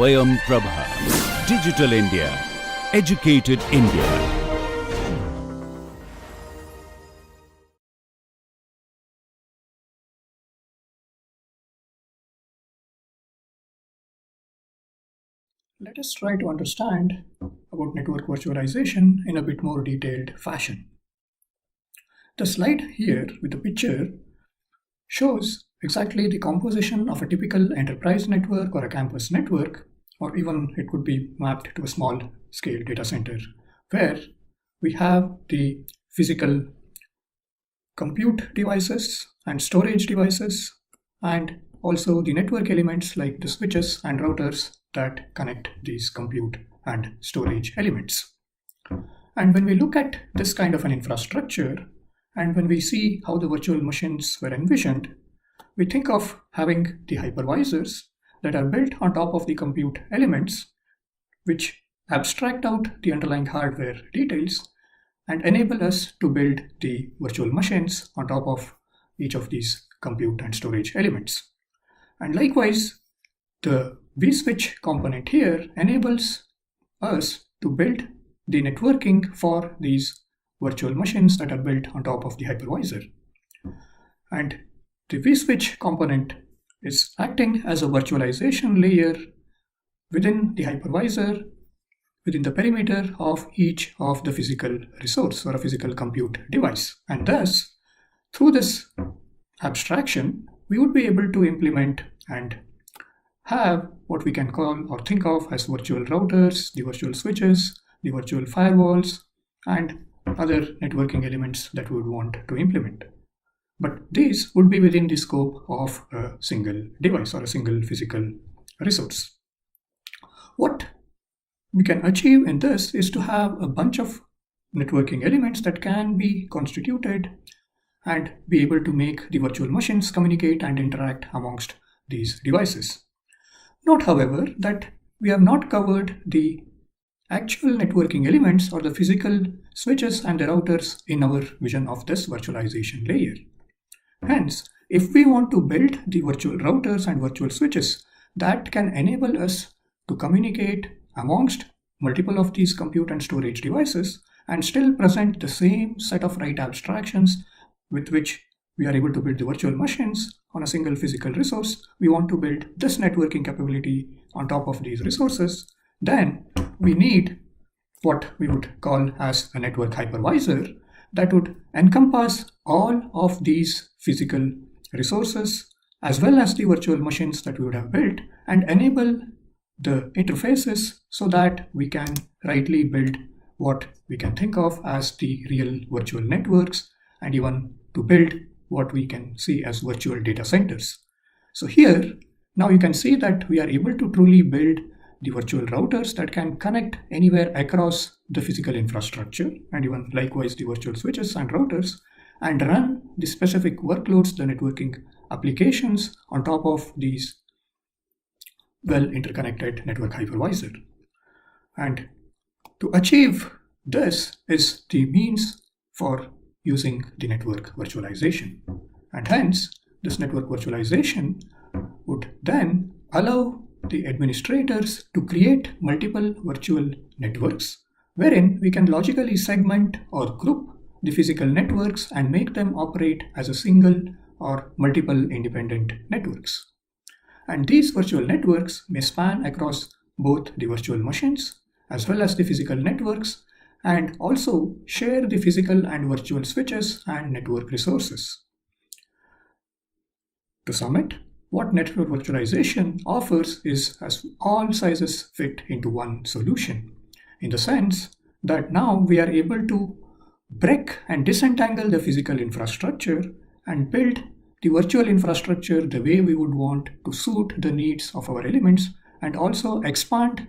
Swayam Prabha. Digital India. Educated India. Let us try to understand about network virtualization in a bit more detailed fashion. The slide here with the picture shows exactly the composition of a typical enterprise network or a campus network, or even it could be mapped to a small scale data center, where we have the physical compute devices and storage devices, and also the network elements like the switches and routers that connect these compute and storage elements. And when we look at this kind of an infrastructure, and when we see how the virtual machines were envisioned, we think of having the hypervisors that are built on top of the compute elements, which abstract out the underlying hardware details and enable us to build the virtual machines on top of each of these compute and storage elements. And likewise, the vSwitch component here enables us to build the networking for these virtual machines that are built on top of the hypervisor. And the vSwitch component is acting as a virtualization layer within the hypervisor, within the perimeter of each of the physical resource or a physical compute device. And thus, through this abstraction, we would be able to implement and have what we can call or think of as virtual routers, the virtual switches, the virtual firewalls, and other networking elements that we would want to implement. But these would be within the scope of a single device or a single physical resource. What we can achieve in this is to have a bunch of networking elements that can be constituted and be able to make the virtual machines communicate and interact amongst these devices. Note, however, that we have not covered the actual networking elements or the physical switches and the routers in our vision of this virtualization layer. Hence, if we want to build the virtual routers and virtual switches that can enable us to communicate amongst multiple of these compute and storage devices and still present the same set of right abstractions with which we are able to build the virtual machines on a single physical resource, we want to build this networking capability on top of these resources, then we need what we would call as a network hypervisor that would encompass all of these physical resources as well as the virtual machines that we would have built and enable the interfaces so that we can rightly build what we can think of as the real virtual networks and even to build what we can see as virtual data centers. So here, now you can see that we are able to truly build the virtual routers that can connect anywhere across the physical infrastructure and even likewise the virtual switches and routers and run the specific workloads, the networking applications on top of these well interconnected network hypervisor. And to achieve this is the means for using the network virtualization. And hence, this network virtualization would then allow the administrators to create multiple virtual networks wherein we can logically segment or group the physical networks and make them operate as a single or multiple independent networks. And these virtual networks may span across both the virtual machines as well as the physical networks and also share the physical and virtual switches and network resources. To sum it, what network virtualization offers is as all sizes fit into one solution, in the sense that now we are able to break and disentangle the physical infrastructure and build the virtual infrastructure the way we would want to suit the needs of our elements and also expand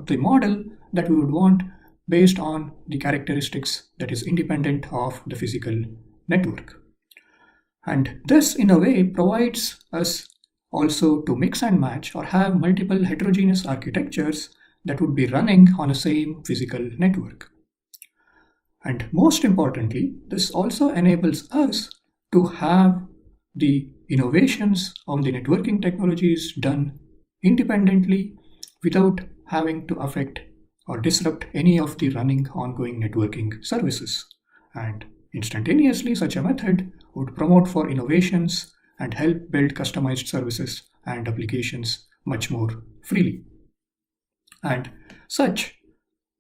the model that we would want based on the characteristics that is independent of the physical network. And this in a way provides us also to mix and match or have multiple heterogeneous architectures that would be running on a same physical network. And most importantly, this also enables us to have the innovations on the networking technologies done independently without having to affect or disrupt any of the running ongoing networking services. And instantaneously, such a method would promote for innovations and help build customized services and applications much more freely. And such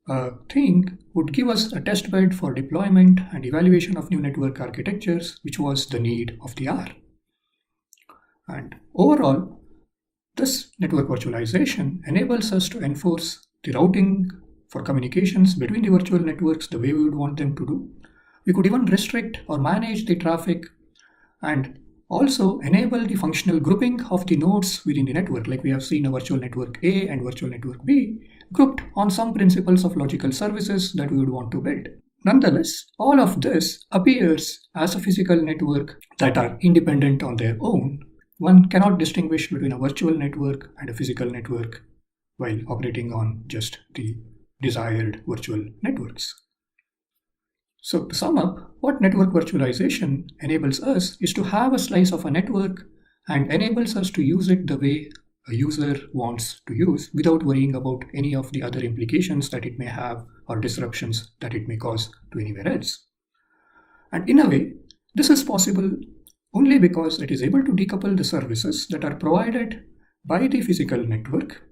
a thing would give us a test bed for deployment and evaluation of new network architectures, which was the need of the hour. And overall, this network virtualization enables us to enforce the routing for communications between the virtual networks the way we would want them to do. We could even restrict or manage the traffic and also enable the functional grouping of the nodes within the network, like we have seen a virtual network A and virtual network B grouped on some principles of logical services that we would want to build. Nonetheless, all of this appears as a physical network that are independent on their own. One cannot distinguish between a virtual network and a physical network while operating on just the desired virtual networks. So to sum up, what network virtualization enables us is to have a slice of a network and enables us to use it the way a user wants to use without worrying about any of the other implications that it may have or disruptions that it may cause to anywhere else. And in a way, this is possible only because it is able to decouple the services that are provided by the physical network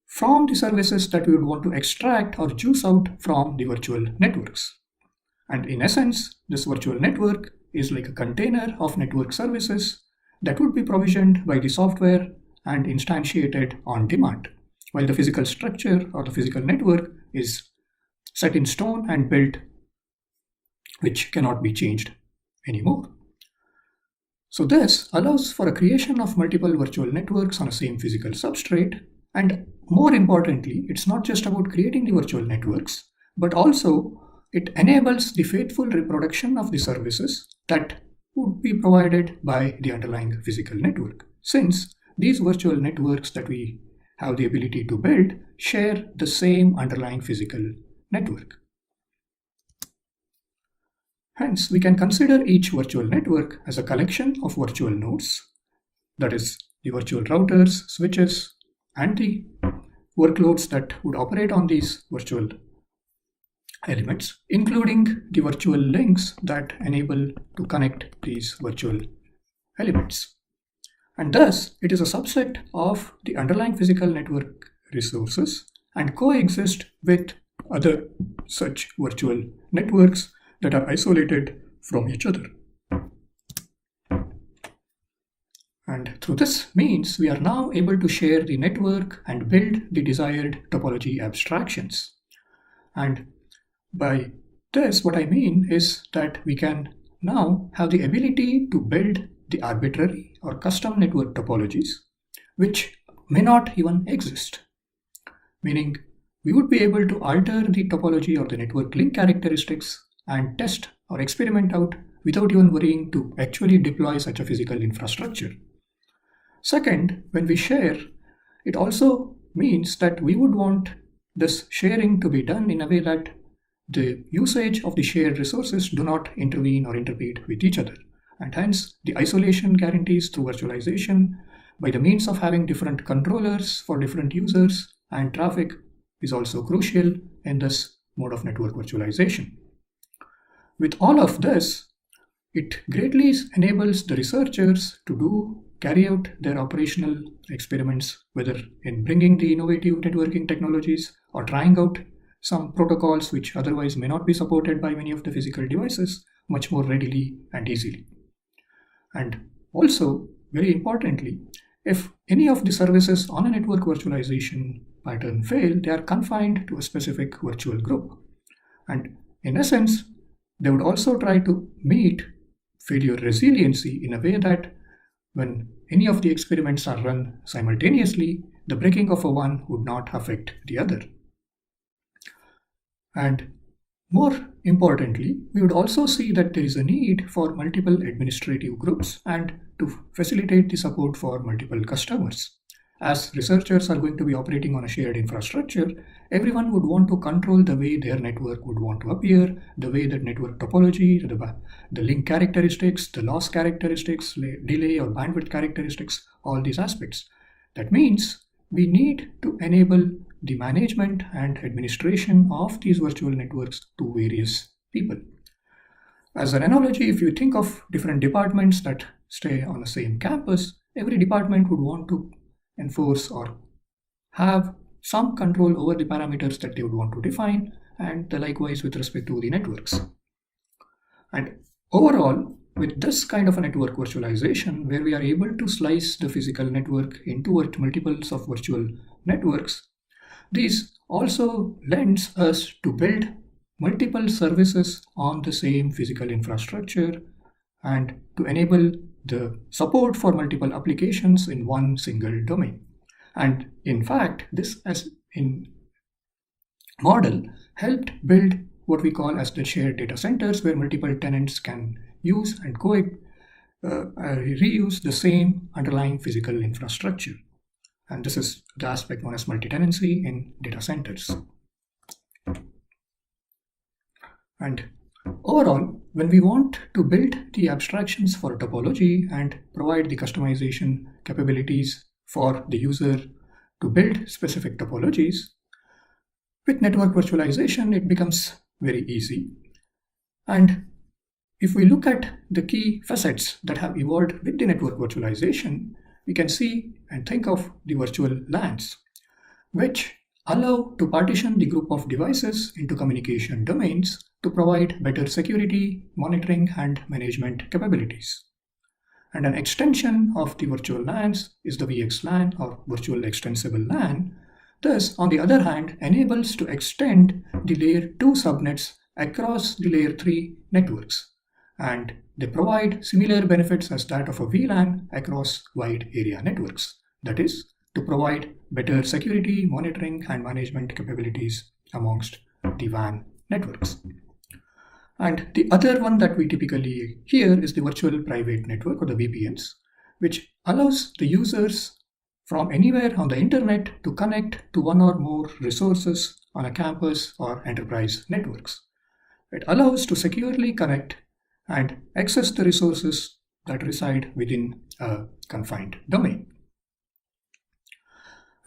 from the services that we would want to extract or juice out from the virtual networks. And in essence, this virtual network is like a container of network services that would be provisioned by the software and instantiated on demand, while the physical structure or the physical network is set in stone and built, which cannot be changed anymore. So this allows for a creation of multiple virtual networks on the same physical substrate. And more importantly, it's not just about creating the virtual networks, but also it enables the faithful reproduction of the services that would be provided by the underlying physical network, since these virtual networks that we have the ability to build share the same underlying physical network. Hence, we can consider each virtual network as a collection of virtual nodes, that is, the virtual routers, switches, and the workloads that would operate on these virtual elements, including the virtual links that enable to connect these virtual elements. And thus, it is a subset of the underlying physical network resources and coexist with other such virtual networks that are isolated from each other. And through this means, we are now able to share the network and build the desired topology abstractions. And by this, what I mean is that we can now have the ability to build the arbitrary or custom network topologies, which may not even exist. Meaning, we would be able to alter the topology or the network link characteristics and test or experiment out without even worrying to actually deploy such a physical infrastructure. Second, when we share, it also means that we would want this sharing to be done in a way that the usage of the shared resources do not intervene or interpret with each other. And hence, the isolation guarantees through virtualization by the means of having different controllers for different users and traffic is also crucial in this mode of network virtualization. With all of this, it greatly enables the researchers to carry out their operational experiments, whether in bringing the innovative networking technologies or trying out some protocols which otherwise may not be supported by many of the physical devices much more readily and easily. And also, very importantly, if any of the services on a network virtualization pattern fail, they are confined to a specific virtual group. And in essence, they would also try to meet failure resiliency in a way that when any of the experiments are run simultaneously, the breaking of a one would not affect the other. And more importantly, we would also see that there is a need for multiple administrative groups and to facilitate the support for multiple customers. As researchers are going to be operating on a shared infrastructure, everyone would want to control the way their network would want to appear, the way that network topology, the link characteristics, the loss characteristics, delay or bandwidth characteristics, all these aspects. That means we need to enable the management and administration of these virtual networks to various people. As an analogy, if you think of different departments that stay on the same campus, every department would want to enforce or have some control over the parameters that they would want to define, and likewise with respect to the networks. And overall, with this kind of a network virtualization, where we are able to slice the physical network into multiples of virtual networks, this also lends us to build multiple services on the same physical infrastructure and to enable the support for multiple applications in one single domain. And in fact, this as in model helped build what we call as the shared data centers, where multiple tenants can use and reuse the same underlying physical infrastructure. And this is the aspect known as multi-tenancy in data centers. And overall, when we want to build the abstractions for topology and provide the customization capabilities for the user to build specific topologies, with network virtualization, it becomes very easy. And if we look at the key facets that have evolved with the network virtualization, we can see and think of the virtual LANs, which allow to partition the group of devices into communication domains to provide better security, monitoring, and management capabilities. And an extension of the virtual LANs is the VXLAN or Virtual Extensible LAN. This, on the other hand, enables to extend the layer 2 subnets across the layer 3 networks. And they provide similar benefits as that of a VLAN across wide area networks. That is, to provide better security, monitoring, and management capabilities amongst the WAN networks. And the other one that we typically hear is the virtual private network, or the VPNs, which allows the users from anywhere on the internet to connect to one or more resources on a campus or enterprise networks. It allows to securely connect and access the resources that reside within a confined domain.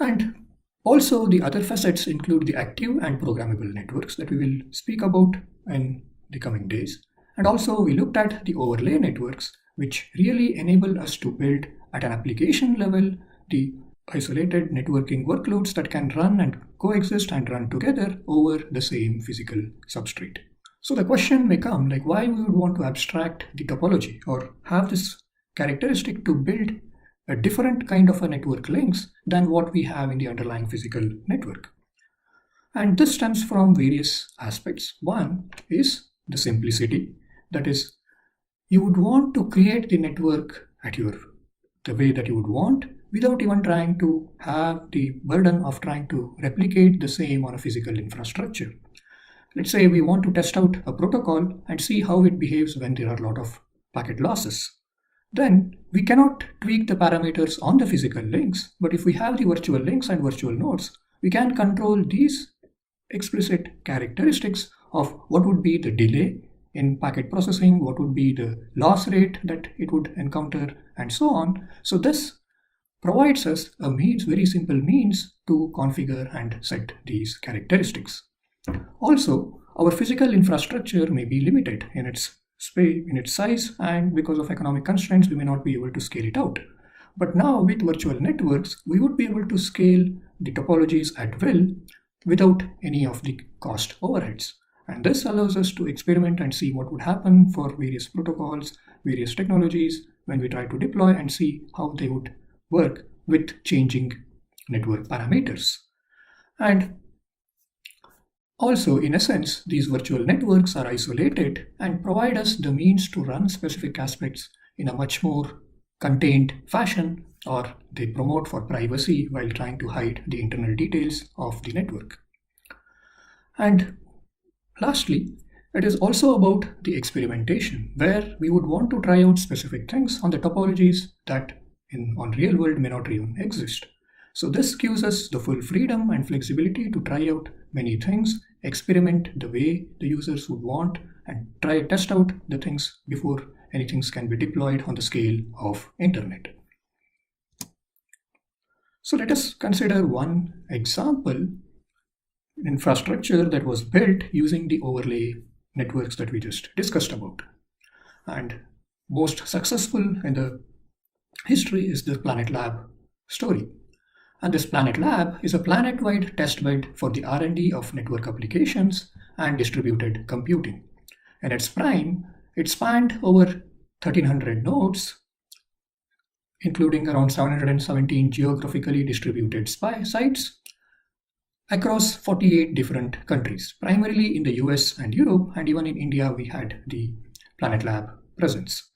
And also the other facets include the active and programmable networks that we will speak about in the coming days. And also we looked at the overlay networks, which really enable us to build at an application level the isolated networking workloads that can run and coexist and run together over the same physical substrate. So the question may come, like, why we would want to abstract the topology or have this characteristic to build a different kind of a network links than what we have in the underlying physical network. And this stems from various aspects. One is the simplicity. That is, you would want to create the network at the way that you would want without even trying to have the burden of trying to replicate the same on a physical infrastructure. Let's say we want to test out a protocol and see how it behaves when there are a lot of packet losses. Then we cannot tweak the parameters on the physical links, but if we have the virtual links and virtual nodes, we can control these explicit characteristics of what would be the delay in packet processing, what would be the loss rate that it would encounter, and so on. So this provides us a very simple means to configure and set these characteristics. Also, our physical infrastructure may be limited in its space, in its size, and because of economic constraints, we may not be able to scale it out. But now with virtual networks, we would be able to scale the topologies at will without any of the cost overheads. And this allows us to experiment and see what would happen for various protocols, various technologies when we try to deploy and see how they would work with changing network parameters. And also, in a sense, these virtual networks are isolated and provide us the means to run specific aspects in a much more contained fashion, or they promote for privacy while trying to hide the internal details of the network. And lastly, it is also about the experimentation, where we would want to try out specific things on the topologies that on real world may not even exist. So this gives us the full freedom and flexibility to try out many things, experiment the way the users would want, and test out the things before anything can be deployed on the scale of internet. So let us consider one example infrastructure that was built using the overlay networks that we just discussed about. And most successful in the history is the Planet Lab story. And this Planet Lab is a planet-wide testbed for the R&D of network applications and distributed computing. In its prime, it spanned over 1,300 nodes, including around 717 geographically distributed sites across 48 different countries, primarily in the US and Europe, and even in India we had the Planet Lab presence.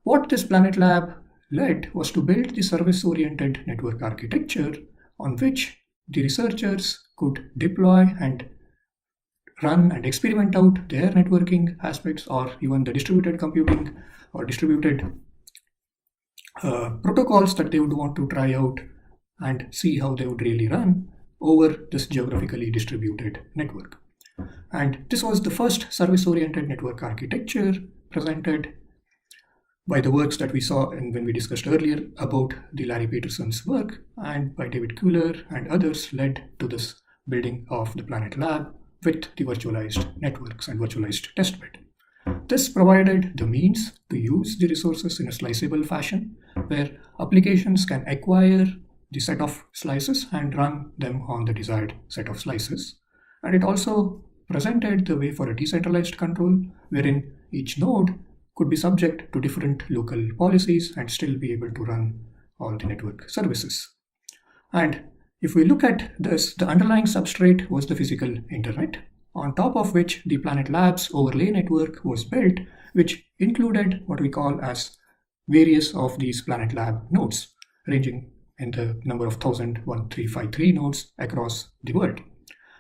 What this Planet Lab led was to build the service-oriented network architecture on which the researchers could deploy and run and experiment out their networking aspects, or even the distributed computing or distributed protocols that they would want to try out and see how they would really run over this geographically distributed network. And this was the first service-oriented network architecture presented by the works that we saw when we discussed earlier about the Larry Peterson's work, and by David Kuhler and others led to this building of the Planet Lab with the virtualized networks and virtualized testbed. This provided the means to use the resources in a sliceable fashion, where applications can acquire the set of slices and run them on the desired set of slices. And it also presented the way for a decentralized control, wherein each node could be subject to different local policies and still be able to run all the network services. And if we look at this, the underlying substrate was the physical internet, on top of which the Planet Labs overlay network was built, which included what we call as various of these Planet Lab nodes, ranging in the number of 1,353 nodes across the world.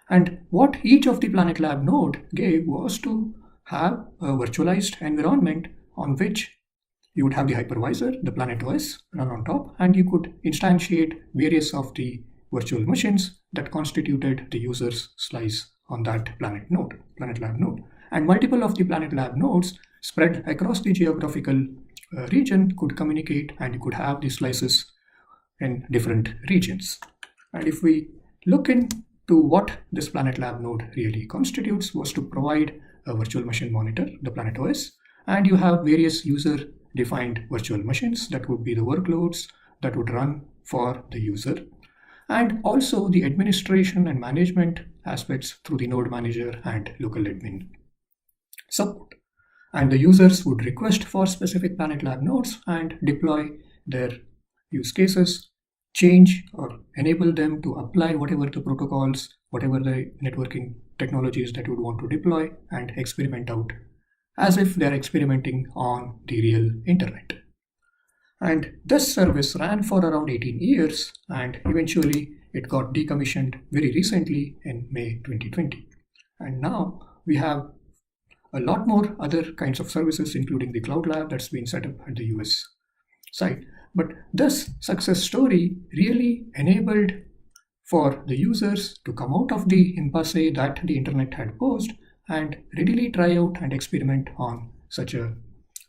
And what each of the Planet Lab node gave was to have a virtualized environment on which you would have the hypervisor, the Planet OS, run on top, and you could instantiate various of the virtual machines that constituted the user's slice on that Planet Lab node. And multiple of the Planet Lab nodes spread across the geographical region could communicate, and you could have the slices in different regions. And if we look into what this Planet Lab node really constitutes, was to provide a virtual machine monitor, the Planet OS, and you have various user-defined virtual machines that would be the workloads that would run for the user, and also the administration and management aspects through the node manager and local admin support. And the users would request for specific Planet Lab nodes and deploy their use cases, change or enable them to apply whatever the protocols, whatever the networking technologies that you would want to deploy, and experiment out as if they're experimenting on the real internet. And this service ran for around 18 years, and eventually it got decommissioned very recently in May 2020. And now we have a lot more other kinds of services, including the Cloud Lab that's been set up at the US side. But this success story really enabled for the users to come out of the impasse that the internet had posed and readily try out and experiment on such a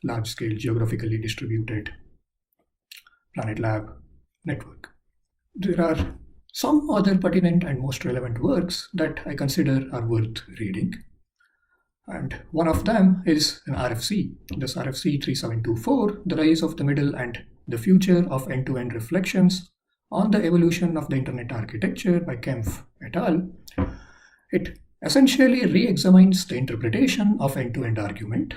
large-scale geographically distributed Planet Lab network. There are some other pertinent and most relevant works that I consider are worth reading. And one of them is an RFC, this RFC 3724, The Rise of the Middle and the Future of End-to-End Reflections on the Evolution of the Internet Architecture by Kempf et al. It essentially re-examines the interpretation of end-to-end argument,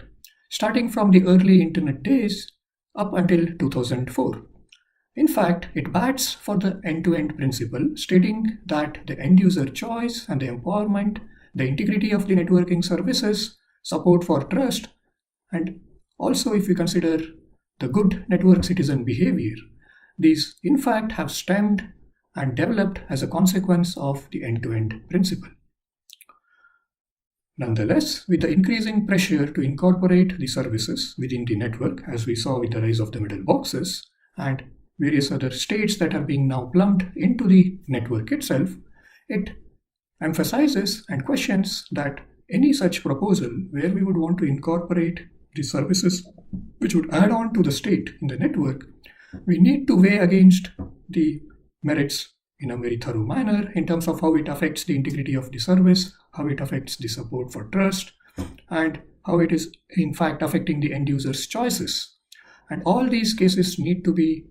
starting from the early internet days up until 2004. In fact, it bats for the end-to-end principle, stating that the end-user choice and the empowerment, the integrity of the networking services, support for trust, and also if we consider the good network citizen behavior, these in fact have stemmed and developed as a consequence of the end-to-end principle. Nonetheless, with the increasing pressure to incorporate the services within the network, as we saw with the rise of the middle boxes and various other states that are being now plumbed into the network itself, it emphasizes and questions that any such proposal where we would want to incorporate the services which would add on to the state in the network, we need to weigh against the merits in a very thorough manner in terms of how it affects the integrity of the service, how it affects the support for trust, and how it is in fact affecting the end user's choices. And all these cases need to be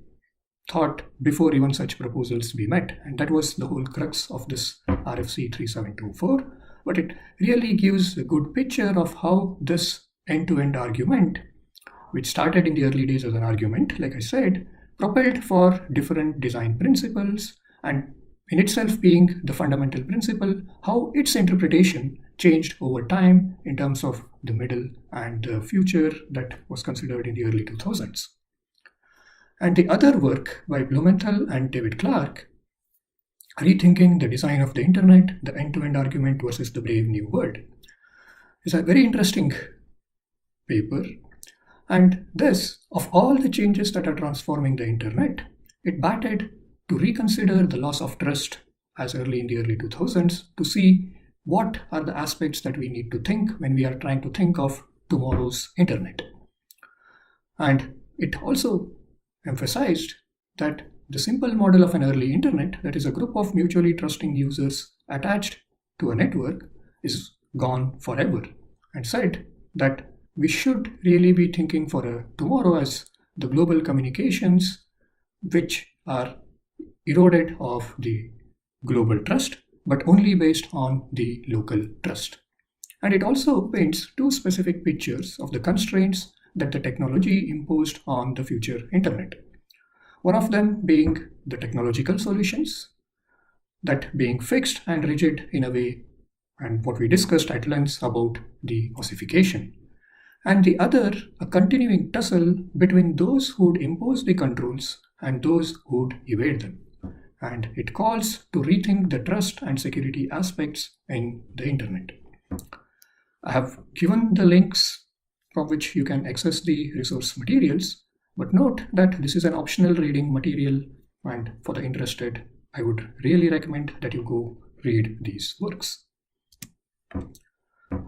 thought before even such proposals be met. And that was the whole crux of this RFC 3724. But it really gives a good picture of how this end-to-end argument, which started in the early days as an argument, like I said, propelled for different design principles, and in itself being the fundamental principle, how its interpretation changed over time in terms of the middle and the future that was considered in the early 2000s. And the other work by Blumenthal and David Clark, Rethinking the Design of the Internet, the End-to-End Argument versus the Brave New World, is a very interesting paper. And this, of all the changes that are transforming the Internet, it batted to reconsider the loss of trust as early in the early 2000s to see what are the aspects that we need to think when we are trying to think of tomorrow's Internet. And it also emphasized that the simple model of an early Internet, that is a group of mutually trusting users attached to a network, is gone forever, and said that we should really be thinking for a tomorrow as the global communications which are eroded of the global trust, but only based on the local trust. And it also paints two specific pictures of the constraints that the technology imposed on the future Internet. One of them being the technological solutions, that being fixed and rigid in a way, and what we discussed at length about the ossification. And the other, a continuing tussle between those who would impose the controls and those who would evade them. And it calls to rethink the trust and security aspects in the Internet. I have given the links from which you can access the resource materials, but note that this is an optional reading material, and for the interested, I would really recommend that you go read these works.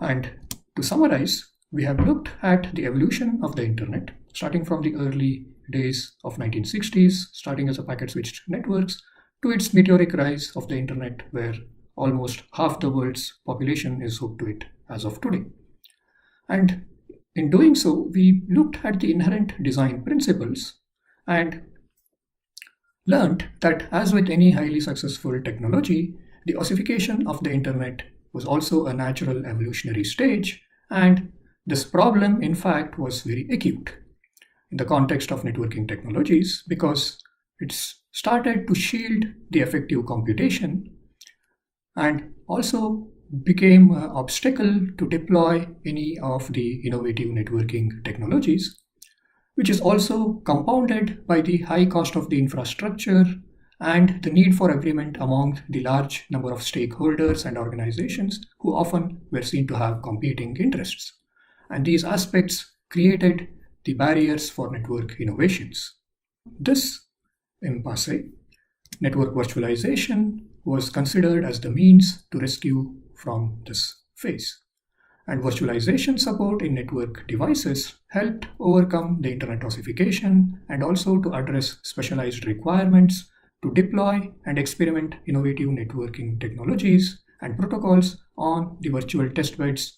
And to summarize, we have looked at the evolution of the Internet, starting from the early days of 1960s, starting as a packet-switched networks, to its meteoric rise of the Internet, where almost half the world's population is hooked to it as of today. And in doing so, we looked at the inherent design principles and learned that, as with any highly successful technology, the ossification of the Internet was also a natural evolutionary stage, and this problem, in fact, was very acute in the context of networking technologies because it's started to shield the effective computation and also became an obstacle to deploy any of the innovative networking technologies, which is also compounded by the high cost of the infrastructure and the need for agreement among the large number of stakeholders and organizations who often were seen to have competing interests. And these aspects created the barriers for network innovations. This impasse, network virtualization, was considered as the means to rescue from this phase. And virtualization support in network devices helped overcome the Internet ossification and also to address specialized requirements to deploy and experiment innovative networking technologies and protocols on the virtual testbeds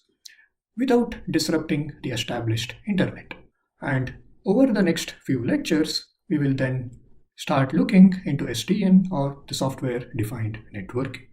without disrupting the established Internet. And over the next few lectures, we will then start looking into SDN, or the software-defined networking.